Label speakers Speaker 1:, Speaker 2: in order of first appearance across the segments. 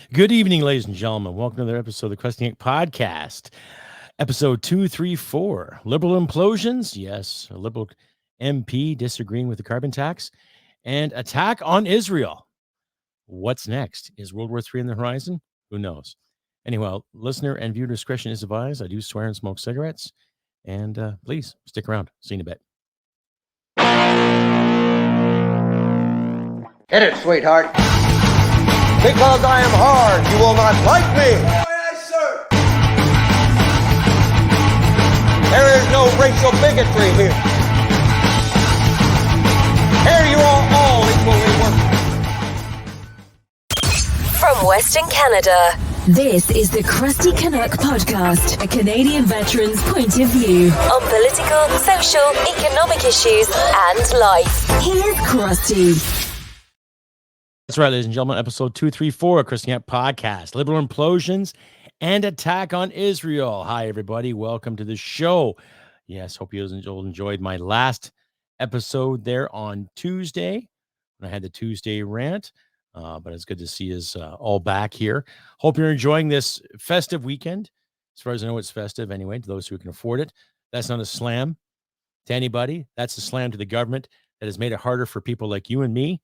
Speaker 1: Good evening, ladies and gentlemen. Welcome to another episode of the Crusty podcast, episode 234. Liberal implosions. Yes, a Liberal MP disagreeing with the carbon tax and attack on Israel. What's next? Is World War III on the horizon? Who knows? Anyway, listener and viewer discretion is advised. I do swear and smoke cigarettes. And please stick around. See you in a bit.
Speaker 2: Hit it, sweetheart. Because I am hard, you will not like me.
Speaker 3: Yes, sir.
Speaker 2: There is no racial bigotry here. Here you are all equally worthless.
Speaker 4: From Western Canada, this is the Crusty Canuck podcast, a Canadian veteran's point of view on political, social, economic issues and life. Here's Crusty.
Speaker 1: That's right, ladies and gentlemen. Episode 234 of Crusty podcast, Liberal implosions and attack on Israel. Hi, everybody. Welcome to the show. Yes, hope you all enjoyed my last episode there on Tuesday when I had the Tuesday rant. But it's good to see us all back here. Hope you're enjoying this festive weekend. As far as I know, it's festive anyway, to those who can afford it. That's not a slam to anybody. That's a slam to the government that has made it harder for people like you and me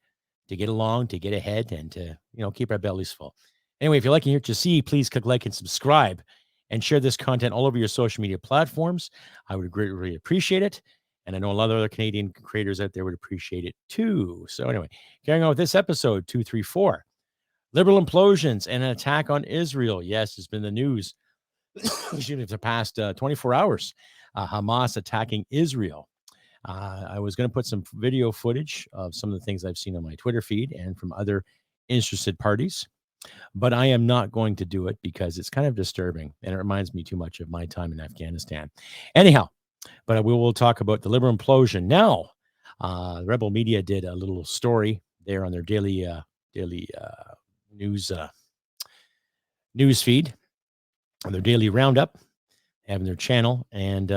Speaker 1: to get along, to get ahead, and to, keep our bellies full. Anyway, if you're liking what you see, please click like and subscribe and share this content all over your social media platforms. I would greatly appreciate it. And I know a lot of other Canadian creators out there would appreciate it too. So anyway, carrying on with this episode, 234. Liberal implosions and an attack on Israel. Yes, it's been the news. Excuse me, for the past 24 hours. Hamas attacking Israel. I was going to put some video footage of some of the things I've seen on my Twitter feed and from other interested parties, but I am not going to do it because it's kind of disturbing and it reminds me too much of my time in Afghanistan. Anyhow, but we will talk about the Liberal implosion. Now, Rebel Media did a little story there on their daily news feed, on their daily roundup, having their channel, and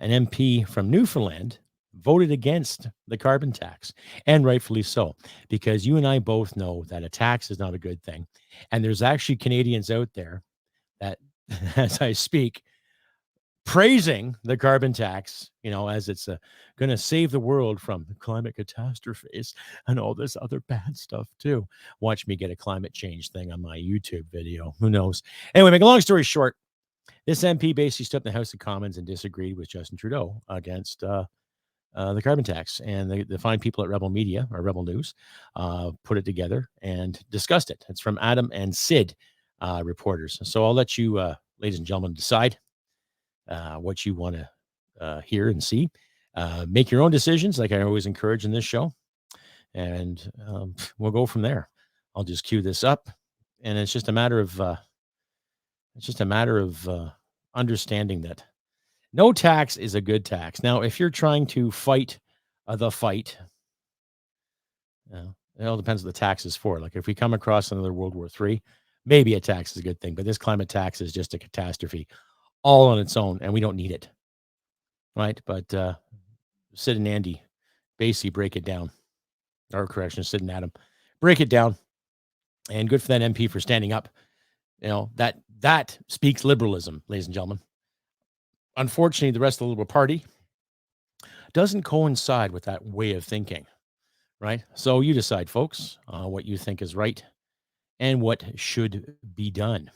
Speaker 1: an MP from Newfoundland voted against the carbon tax, and rightfully so, because you and I both know that a tax is not a good thing. And there's actually Canadians out there that, as I speak, praising the carbon tax, as it's going to save the world from climate catastrophes and all this other bad stuff too. Watch me get a climate change thing on my YouTube video. Who knows? Anyway, make a long story short, this MP basically stood in the House of Commons and disagreed with Justin Trudeau against the carbon tax. And the fine people at Rebel Media or Rebel News put it together and discussed it. It's from Adam and Sid reporters. So I'll let you, ladies and gentlemen, decide what you want to hear and see. Make your own decisions, like I always encourage in this show. And we'll go from there. I'll just cue this up. And it's just a matter of understanding that no tax is a good tax. Now, if you're trying to fight the fight, it all depends what the tax is for. Like if we come across another World War III, maybe a tax is a good thing. But this climate tax is just a catastrophe all on its own, and we don't need it. Right? But Sid and Andy basically break it down. Or correction, Sid and Adam break it down. And good for that MP for standing up. That speaks liberalism, ladies and gentlemen. Unfortunately, the rest of the Liberal Party doesn't coincide with that way of thinking, right? So you decide, folks, what you think is right and what should be done.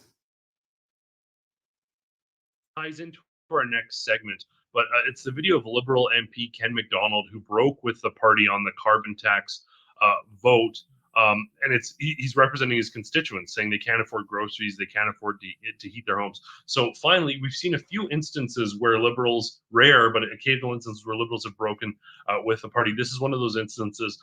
Speaker 5: Ties into our next segment, but it's the video of Liberal MP Ken McDonald who broke with the party on the carbon tax vote. And he's representing his constituents, saying they can't afford groceries, they can't afford to heat their homes. So finally, we've seen a few instances where Liberals, rare but occasional instances where Liberals have broken with the party. This is one of those instances.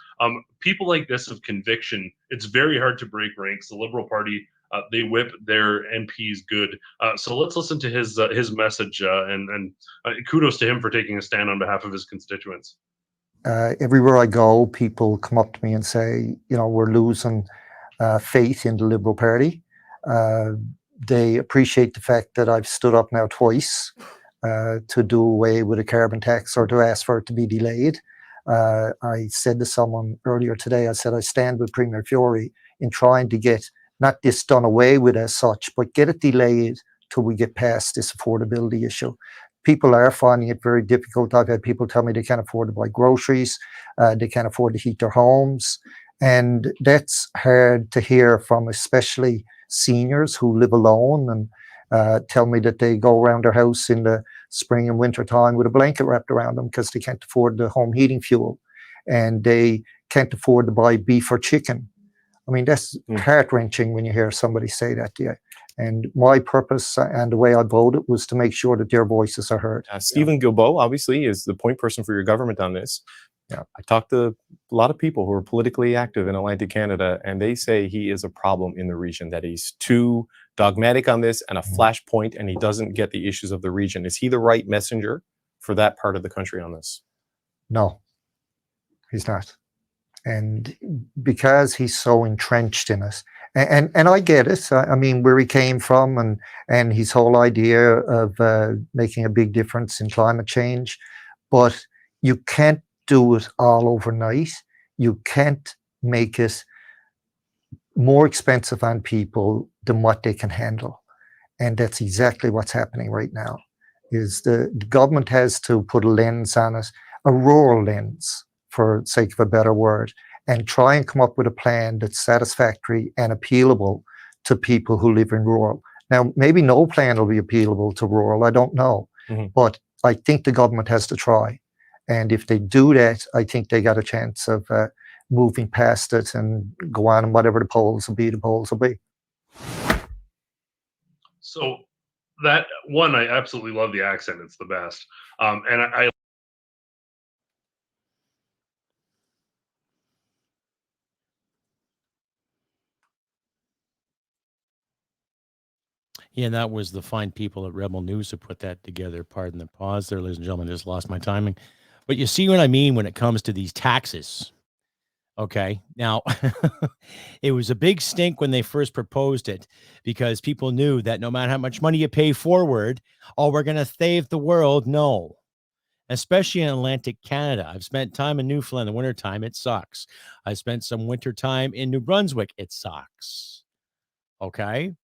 Speaker 5: People like this of conviction, it's very hard to break ranks. The Liberal Party, they whip their MPs good. So let's listen to his message, and kudos to him for taking a stand on behalf of his constituents.
Speaker 6: Everywhere I go, people come up to me and say, we're losing faith in the Liberal Party. They appreciate the fact that I've stood up now twice to do away with a carbon tax or to ask for it to be delayed. I said to someone earlier today, I said I stand with Premier Fiore in trying to get not this done away with as such, but get it delayed till we get past this affordability issue. People are finding it very difficult. I've had people tell me they can't afford to buy groceries, they can't afford to heat their homes, and that's hard to hear from especially seniors who live alone and tell me that they go around their house in the spring and winter time with a blanket wrapped around them because they can't afford the home heating fuel, and they can't afford to buy beef or chicken. I mean, that's heart-wrenching when you hear somebody say that to you. And my purpose and the way I voted was to make sure that their voices are heard.
Speaker 3: Stephen Guilbeault, obviously, is the point person for your government on this. Yeah, I talked to a lot of people who are politically active in Atlantic Canada, and they say he is a problem in the region, that he's too dogmatic on this and a flashpoint, and he doesn't get the issues of the region. Is he the right messenger for that part of the country on this?
Speaker 6: No, he's not. And because he's so entrenched in it, and I get it. I mean, where he came from and his whole idea of making a big difference in climate change, but you can't do it all overnight. You can't make it more expensive on people than what they can handle. And that's exactly what's happening right now, is the government has to put a lens on it, a rural lens, for sake of a better word, and try and come up with a plan that's satisfactory and appealable to people who live in rural. Now, maybe no plan will be appealable to rural, I don't know, but I think the government has to try. And if they do that, I think they got a chance of moving past it and go on, and whatever the polls will be, the polls will be.
Speaker 5: So that one, I absolutely love the accent. It's the best. And I
Speaker 1: Yeah, and that was the fine people at Rebel News who put that together. Pardon the pause there, ladies and gentlemen. I just lost my timing. But you see what I mean when it comes to these taxes. Okay. Now, it was a big stink when they first proposed it, because people knew that no matter how much money you pay forward, oh, we're going to save the world. No. Especially in Atlantic Canada. I've spent time in Newfoundland in the wintertime. It sucks. I spent some winter time in New Brunswick. It sucks. Okay.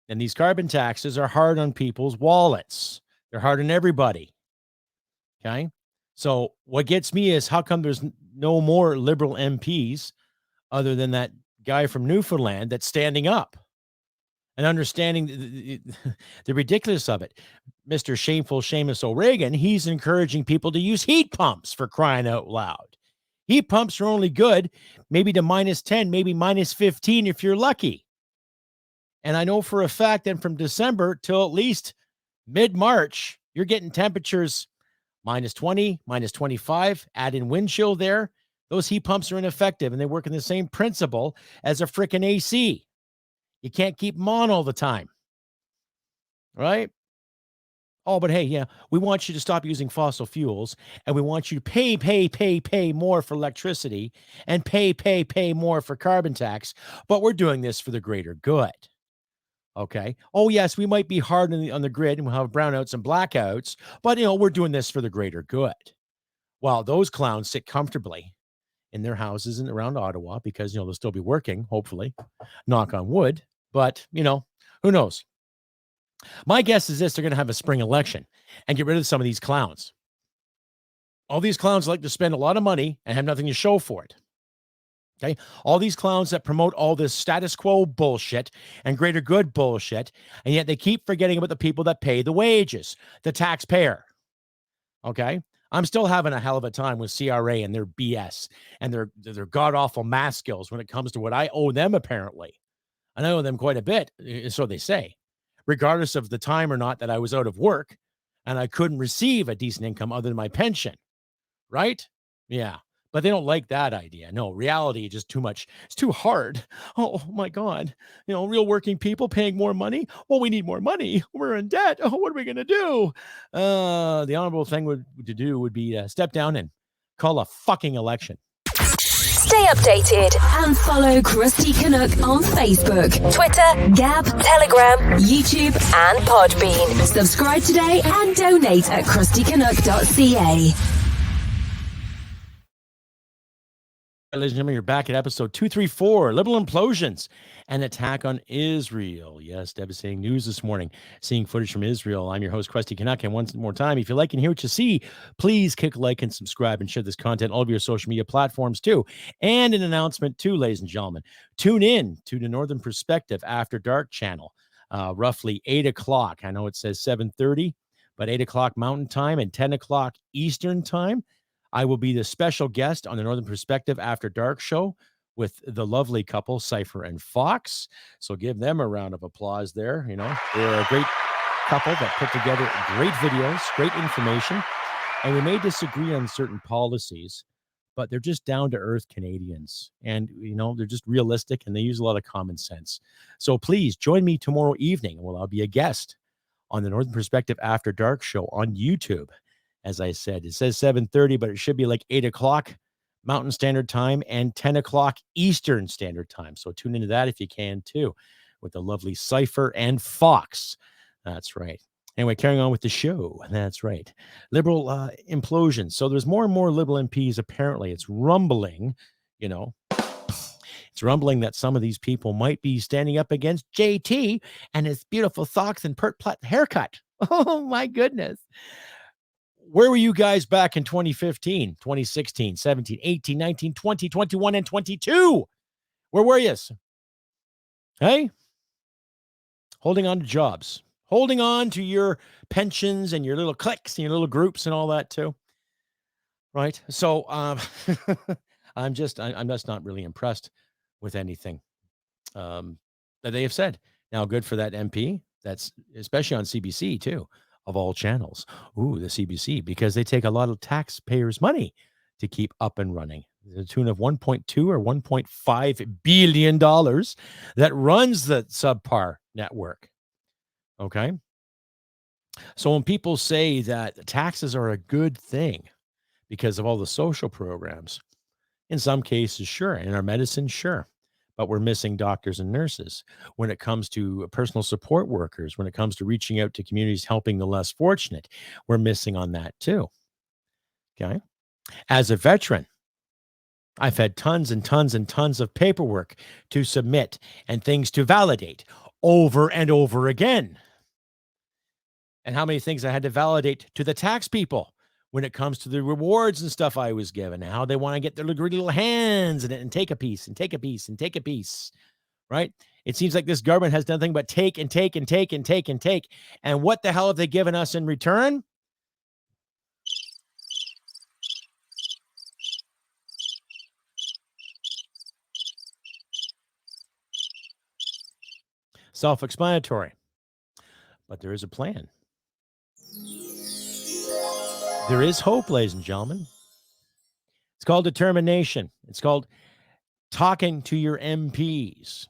Speaker 1: And these carbon taxes are hard on people's wallets. They're hard on everybody. Okay. So what gets me is, how come there's no more Liberal MPs other than that guy from Newfoundland that's standing up and understanding the ridiculous of it? Mr. Shameful Seamus O'Regan, he's encouraging people to use heat pumps, for crying out loud. Heat pumps are only good maybe to -10, maybe -15 if you're lucky. And I know for a fact that from December till at least mid-March, you're getting temperatures -20, -25, add in wind chill there. Those heat pumps are ineffective, and they work in the same principle as a freaking AC. You can't keep them on all the time. Right? Oh, but hey, yeah, we want you to stop using fossil fuels, and we want you to pay more for electricity and pay more for carbon tax, but we're doing this for the greater good. Okay. Oh, yes, we might be hard on the grid, and we'll have brownouts and blackouts, but, we're doing this for the greater good. While those clowns sit comfortably in their houses and around Ottawa, because, they'll still be working, hopefully, knock on wood. But, who knows? My guess is this: they're going to have a spring election and get rid of some of these clowns. All these clowns like to spend a lot of money and have nothing to show for it. Okay. All these clowns that promote all this status quo bullshit and greater good bullshit, and yet they keep forgetting about the people that pay the wages, the taxpayer. Okay. I'm still having a hell of a time with CRA and their BS and their god-awful math skills when it comes to what I owe them, apparently. And I owe them quite a bit, so they say, regardless of the time or not that I was out of work and I couldn't receive a decent income other than my pension. Right? Yeah. But they don't like that idea. No, reality is just too much. It's too hard. Oh my God. Real working people paying more money. Well, we need more money. We're in debt. Oh, what are we going to do? The honorable thing to do would be step down and call a fucking election.
Speaker 4: Stay updated and follow Crusty Canuck on Facebook, Twitter, Gab, Telegram, YouTube, and Podbean. Subscribe today and donate at crustycanuck.ca.
Speaker 1: Ladies and gentlemen, you're back at episode 234, Liberal Implosions, an attack on Israel. Yes, devastating news this morning. Seeing footage from Israel. I'm your host, Crusty Canuck, and once more time, if you like and hear what you see, please click like and subscribe and share this content all of your social media platforms too. And an announcement too, ladies and gentlemen. Tune in to the Northern Perspective After Dark channel, roughly 8 o'clock. I know it says 7:30, but 8 o'clock Mountain Time and 10 o'clock Eastern Time. I will be the special guest on the Northern Perspective After Dark show with the lovely couple, Cypher and Fox. So give them a round of applause there. You know, they're a great couple that put together great videos, great information. And we may disagree on certain policies, but they're just down-to-earth Canadians. And, you know, they're just realistic and they use a lot of common sense. So please join me tomorrow evening. Well, I'll be a guest on the Northern Perspective After Dark show on YouTube. As I said, it says 7:30, but it should be like 8 o'clock Mountain Standard Time and 10 o'clock Eastern Standard Time. So tune into that if you can too, with the lovely Cypher and Fox. That's right. Anyway, carrying on with the show. That's right. Liberal implosion. So there's more and more Liberal MPs. Apparently, it's rumbling, you know. It's rumbling that some of these people might be standing up against JT and his beautiful socks and pert plat haircut. Oh, my goodness. Where were you guys back in 2015, 2016, 17, 18, 19, 20, 21, and 22? Where were you? Hey? Holding on to jobs. Holding on to your pensions and your little cliques and your little groups and all that too. Right? So I'm just not really impressed with anything that they have said. Now, good for that MP. That's especially on CBC too. Of all channels. Ooh, the CBC, because they take a lot of taxpayers' money to keep up and running. The tune of $1.2 or $1.5 billion that runs the subpar network. Okay. So when people say that taxes are a good thing because of all the social programs, in some cases, sure. In our medicine, sure. But we're missing doctors and nurses. When it comes to personal support workers, when it comes to reaching out to communities, helping the less fortunate, we're missing on that too. Okay. As a veteran, I've had tons and tons and tons of paperwork to submit and things to validate over and over again. And how many things I had to validate to the tax people when it comes to the rewards and stuff I was given, how they want to get their little hands in it and take a piece and take a piece and take a piece, right? It seems like this government has nothing but take and take and take and take and take. And what the hell have they given us in return? Self-explanatory. But there is a plan. There is hope, ladies and gentlemen. It's called determination. It's called talking to your MPs.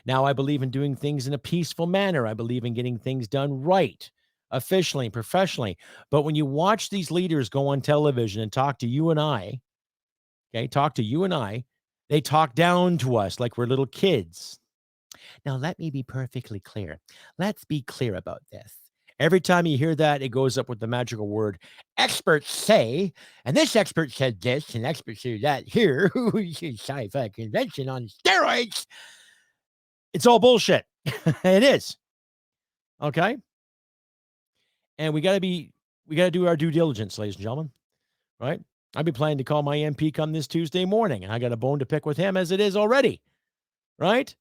Speaker 1: Now, I believe in doing things in a peaceful manner. I believe in getting things done right, officially, professionally. But when you watch these leaders go on television and talk to you and I, okay, they talk down to us like we're little kids. Now, let me be perfectly clear. Let's be clear about this. Every time you hear that, it goes up with the magical word, experts say, and this expert said this, and experts say that here. Sci-fi convention on steroids. It's all bullshit. It is. Okay? And we got to do our due diligence, ladies and gentlemen. Right? I'll be planning to call my MP come this Tuesday morning, and I got a bone to pick with him as it is already. Right?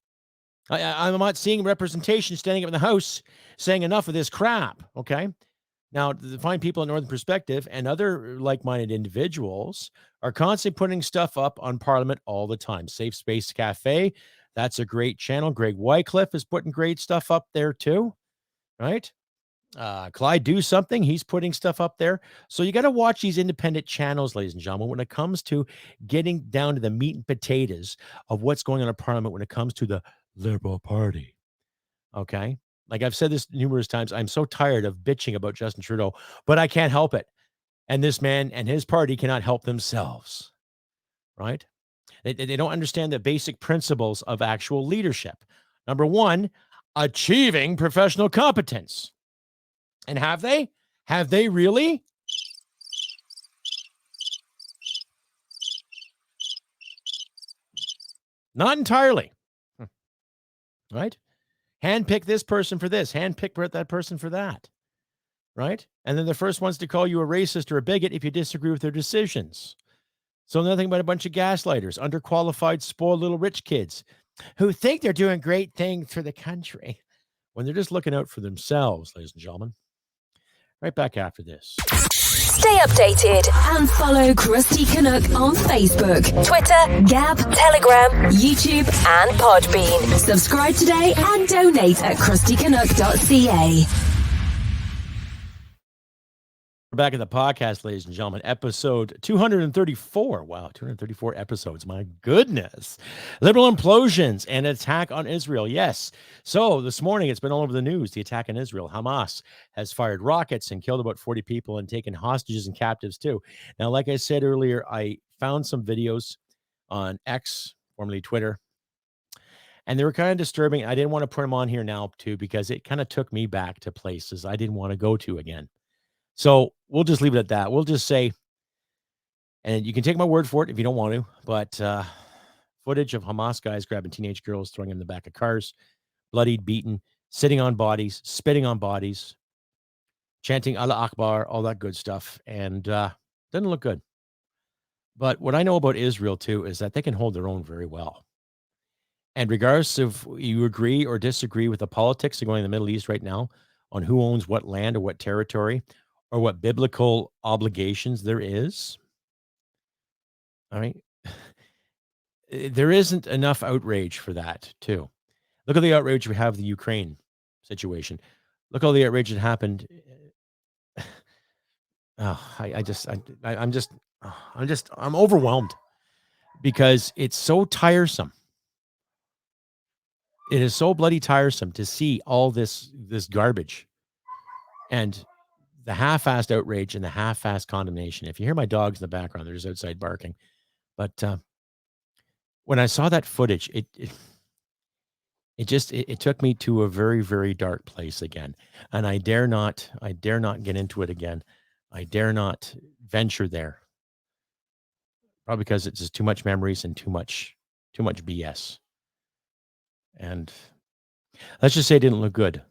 Speaker 1: I'm not seeing representation standing up in the House saying enough of this crap, okay? Now, the fine people in Northern Perspective and other like-minded individuals are constantly putting stuff up on Parliament all the time. Safe Space Cafe, that's a great channel. Greg Wycliffe is putting great stuff up there too, right? Clyde Do Something, he's putting stuff up there. So you got to watch these independent channels, ladies and gentlemen, when it comes to getting down to the meat and potatoes of what's going on in Parliament when it comes to the Liberal Party. Okay. Like I've said this numerous times, I'm so tired of bitching about Justin Trudeau, but I can't help it. And this man and his party cannot help themselves. Right? They don't understand the basic principles of actual leadership. Number one, achieving professional competence. And have they? Have they really? Not entirely. Right? Handpick this person for this. Handpick that person for that. Right? And then the first ones to call you a racist or a bigot if you disagree with their decisions. So nothing but a bunch of gaslighters, underqualified, spoiled little rich kids who think they're doing great things for the country when they're just looking out for themselves, ladies and gentlemen. Right back after this.
Speaker 4: Stay updated and follow Crusty Canuck on Facebook, Twitter, Gab, Telegram, YouTube, and Podbean. Subscribe today and donate at crustycanuck.ca.
Speaker 1: We're back at the podcast, ladies and gentlemen. Episode 234. Wow, 234 episodes. My goodness. Liberal implosions and attack on Israel. Yes. So this morning, it's been all over the news, the attack on Israel. Hamas has fired rockets and killed about 40 people and taken hostages and captives too. Now, like I said earlier, I found some videos on X, formerly Twitter, and they were kind of disturbing. I didn't want to put them on here now too, because it kind of took me back to places I didn't want to go to again. So we'll just leave it at that. We'll just say, and you can take my word for it if you don't want to, but footage of Hamas guys grabbing teenage girls, throwing them in the back of cars, bloodied, beaten, sitting on bodies, spitting on bodies, chanting Allah Akbar, all that good stuff. And doesn't look good. But what I know about Israel, too, is that they can hold their own very well. And regardless if you agree or disagree with the politics of going in the Middle East right now on who owns what land or what territory, or what biblical obligations there is, all right, there isn't enough outrage for that, too. Look at the outrage we have the Ukraine situation. Look at all the outrage that happened. I'm overwhelmed because it's so tiresome. It is so bloody tiresome to see all this garbage and the half-assed outrage and the half-assed condemnation. If you hear my dogs in the background, they're just outside barking. But when I saw that footage, it took me to a very, very dark place again. And I dare not get into it again. I dare not venture there. Probably because it's just too much memories and too much BS. And let's just say it didn't look good.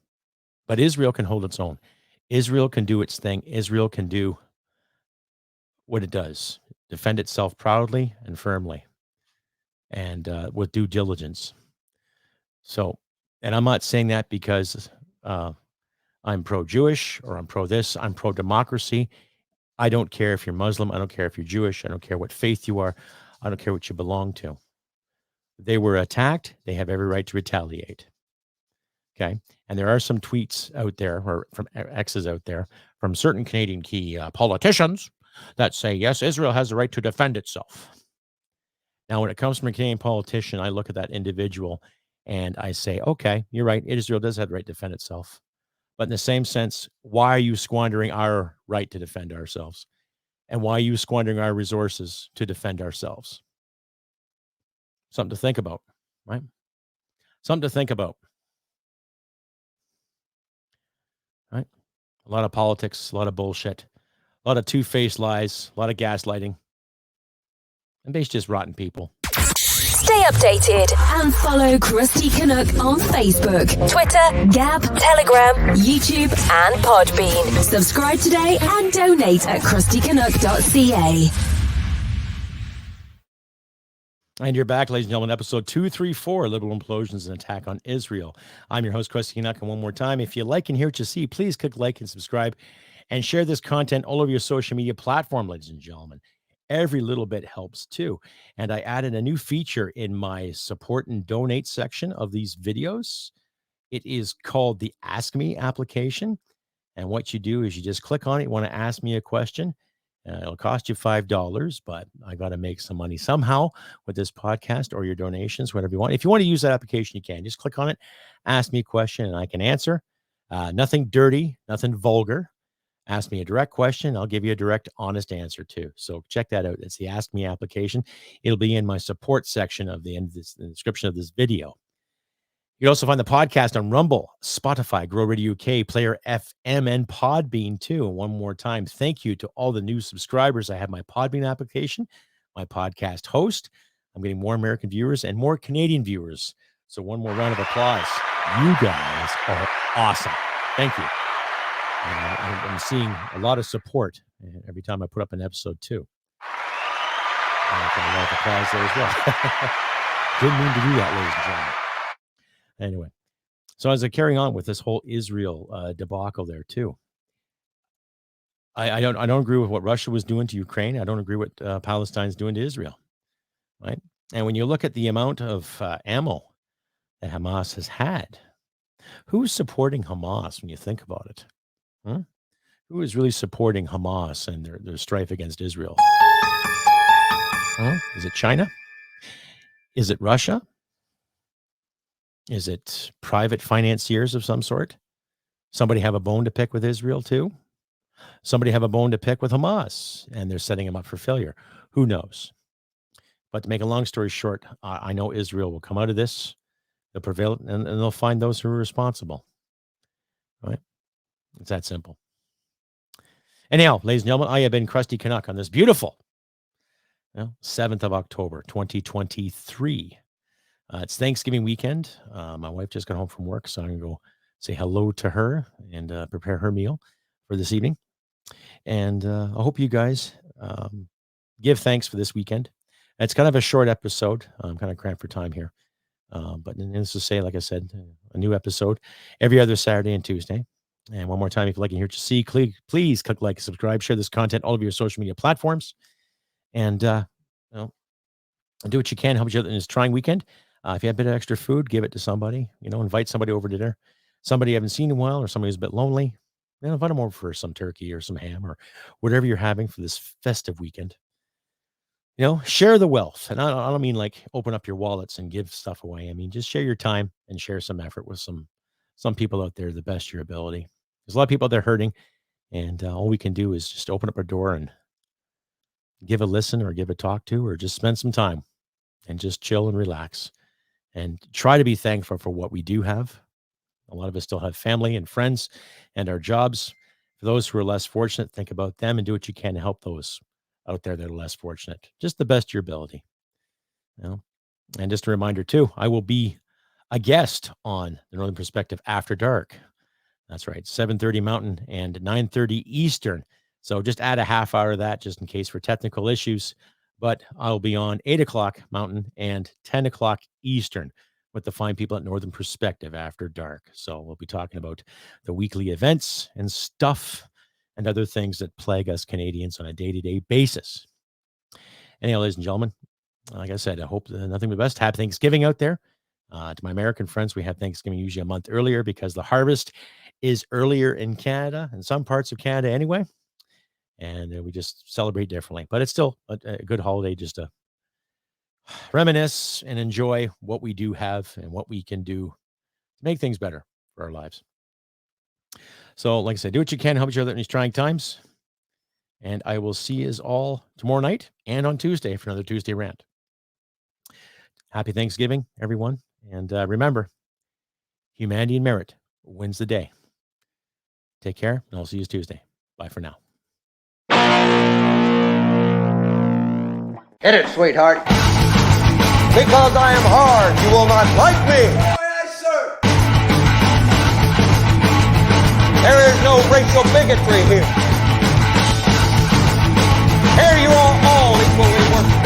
Speaker 1: But Israel can hold its own. Israel can do its thing. Israel can do what it does. Defend itself proudly and firmly and with due diligence. So, and I'm not saying that because I'm pro-Jewish or I'm pro-this. I'm pro-democracy. I don't care if you're Muslim. I don't care if you're Jewish. I don't care what faith you are. I don't care what you belong to. They were attacked. They have every right to retaliate. Okay. And there are some tweets out there, or from X's out there, from certain Canadian key politicians that say, yes, Israel has the right to defend itself. Now, when it comes from a Canadian politician, I look at that individual and I say, okay, you're right. Israel does have the right to defend itself. But in the same sense, why are you squandering our right to defend ourselves? And why are you squandering our resources to defend ourselves? Something to think about, right? Something to think about. Right? A lot of politics, a lot of bullshit, a lot of two-faced lies, a lot of gaslighting. And basically just rotten people.
Speaker 4: Stay updated and follow Crusty Canuck on Facebook, Twitter, Gab, Telegram, YouTube, and Podbean. Subscribe today and donate at crustycanuck.ca.
Speaker 1: And you're back, ladies and gentlemen, episode 234, Liberal Implosions and Attack on Israel. I'm your host, Crusty Canuck, and one more time, if you like and hear what you see, please click like and subscribe and share this content all over your social media platform, ladies and gentlemen. Every little bit helps too. And I added a new feature in my support and donate section of these videos. It is called the Ask Me application. And what you do is you just click on it. You want to ask me a question. It'll cost you $5, but I got to make some money somehow with this podcast or your donations, whatever you want. If you want to use that application, you can. Just click on it, ask me a question, and I can answer. Nothing dirty, nothing vulgar. Ask me a direct question. I'll give you a direct, honest answer too. So check that out. It's the Ask Me application. It'll be in my support section of the end of this, the description of this video. You can also find the podcast on Rumble, Spotify, Grow Radio UK, Player FM, and Podbean too. And one more time, thank you to all the new subscribers. I have my Podbean application, my podcast host. I'm getting more American viewers and more Canadian viewers. So one more round of applause. You guys are awesome. Thank you. I'm seeing a lot of support every time I put up an episode too. A lot of applause there as well. Didn't mean to do that, ladies and gentlemen. Anyway, so as I carry on with this whole Israel debacle there too, I don't agree with what Russia was doing to Ukraine. I don't agree with Palestine's doing to Israel, right? And when you look at the amount of ammo that Hamas has had, who's supporting Hamas when you think about it? Who is really supporting Hamas and their strife against Israel? Is it China? Is it Russia? Is it private financiers of some sort? Somebody have a bone to pick with Israel too? Somebody have a bone to pick with Hamas, and they're setting them up for failure. Who knows? But to make a long story short, I know Israel will come out of this. They'll prevail, and they'll find those who are responsible. Right? It's that simple. Anyhow, ladies and gentlemen, I have been Crusty Canuck on this beautiful 7th of October, 2023. It's Thanksgiving weekend. My wife just got home from work, so I'm going to go say hello to her and prepare her meal for this evening. And I hope you guys give thanks for this weekend. It's kind of a short episode. I'm kind of cramped for time here. But needless to say, like I said, a new episode every other Saturday and Tuesday. And one more time, if you'd like to hear to see, please click like, subscribe, share this content, all of your social media platforms. And do what you can, help each other in this trying weekend. If you have a bit of extra food, give it to somebody. Invite somebody over to dinner. Somebody you haven't seen in a while, or somebody who's a bit lonely. Invite them over for some turkey or some ham or whatever you're having for this festive weekend. Share the wealth. And I don't mean like open up your wallets and give stuff away. I mean, just share your time and share some effort with some people out there, the best of your ability. There's a lot of people out there hurting, and all we can do is just open up our door and give a listen or give a talk to, or just spend some time and just chill and relax and try to be thankful for what we do have. A lot of us still have family and friends and our jobs. For those who are less fortunate, think about them and do what you can to help those out there that are less fortunate. Just the best of your ability. And just a reminder too, I will be a guest on the Northern Perspective After Dark. That's right, 7:30 Mountain and 9:30 Eastern. So just add a half hour of that just in case for technical issues. But I'll be on 8 o'clock Mountain and 10 o'clock Eastern with the fine people at Northern Perspective After Dark. So we'll be talking about the weekly events and stuff and other things that plague us Canadians on a day-to-day basis. Anyhow, ladies and gentlemen, like I said, I hope nothing but the best. Happy Thanksgiving out there. To my American friends, we have Thanksgiving usually a month earlier because the harvest is earlier in Canada, in some parts of Canada anyway. And we just celebrate differently. But it's still a good holiday just to reminisce and enjoy what we do have and what we can do to make things better for our lives. So, like I said, do what you can, help each other in these trying times. And I will see you all tomorrow night and on Tuesday for another Tuesday rant. Happy Thanksgiving, everyone. And remember, humanity and merit wins the day. Take care, and I'll see you Tuesday. Bye for now.
Speaker 2: Hit it, sweetheart. Because I am hard, you will not like me. Yes, sir. There is no racial bigotry here. Here you are all equally worthless.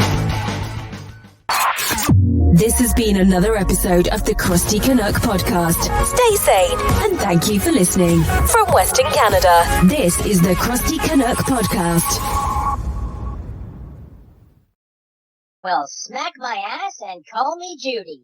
Speaker 4: This has been another episode of the Crusty Canuck podcast. Stay sane and thank you for listening. From Western Canada, this is the Crusty Canuck podcast.
Speaker 7: Well, smack my ass and call me Judy.